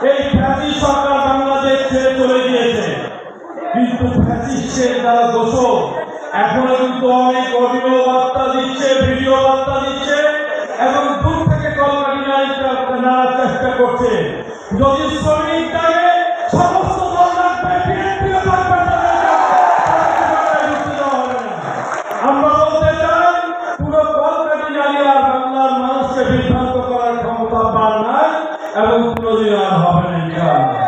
এই ফ্যাসিস্ট সরকার বাংলাদেশ ছেড়ে চলে গিয়েছে, কিন্তু ফ্যাসিস্টের যারা দোষক এখনো কিন্তু অনেক অডিও বার্তা দিচ্ছে, ভিডিও বার্তা দিচ্ছে এবং দূর থেকে কলকাঠি নেওয়ার চেষ্টা করছে। যদি শ্রমিক দায়ে সমস্ত দল রাখবে, বিএনপিও থাকবে, আমরা বলতে চাই পুরো কলকাঠি জ্বালিয়ে আর বাংলার মানুষকে বিভ্রান্ত করার ক্ষমতা পার নাই এবং কোনোদিন আর হবে না।